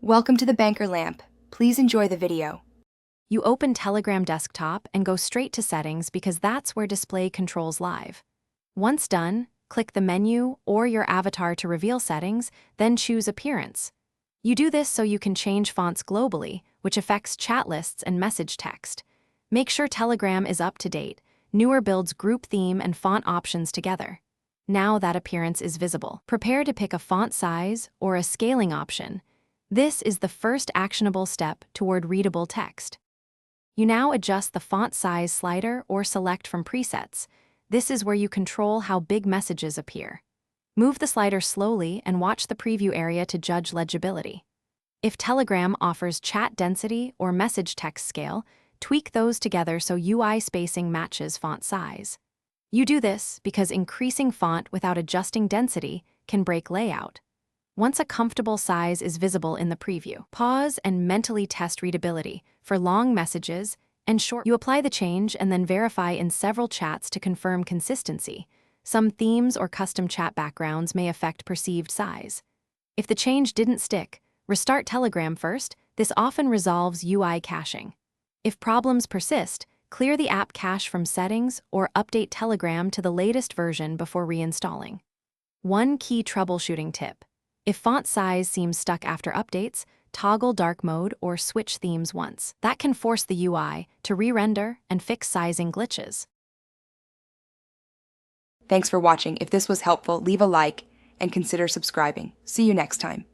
Welcome to the Banker Lamp. Please enjoy the video. You open Telegram desktop and go straight to settings because that's where display controls live. Once done, click the menu or your avatar to reveal settings, then choose Appearance. You do this so you can change fonts globally, which affects chat lists and message text. Make sure Telegram is up to date. Newer builds group theme and font options together. Now that appearance is visible. Prepare to pick a font size or a scaling option. This is the first actionable step toward readable text. You now adjust the font size slider or select from presets. This is where you control how big messages appear. Move the slider slowly and watch the preview area to judge legibility. If Telegram offers chat density or message text scale, tweak those together so UI spacing matches font size. You do this because increasing font without adjusting density can break layout. Once a comfortable size is visible in the preview, pause and mentally test readability for long messages and short. You apply the change and then verify in several chats to confirm consistency. Some themes or custom chat backgrounds may affect perceived size. If the change didn't stick, restart Telegram first. This often resolves UI caching. If problems persist, clear the app cache from settings or update Telegram to the latest version before reinstalling. One key troubleshooting tip. If font size seems stuck after updates, toggle dark mode or switch themes once. That can force the UI to re-render and fix sizing glitches. Thanks for watching. If this was helpful, leave a like and consider subscribing. See you next time.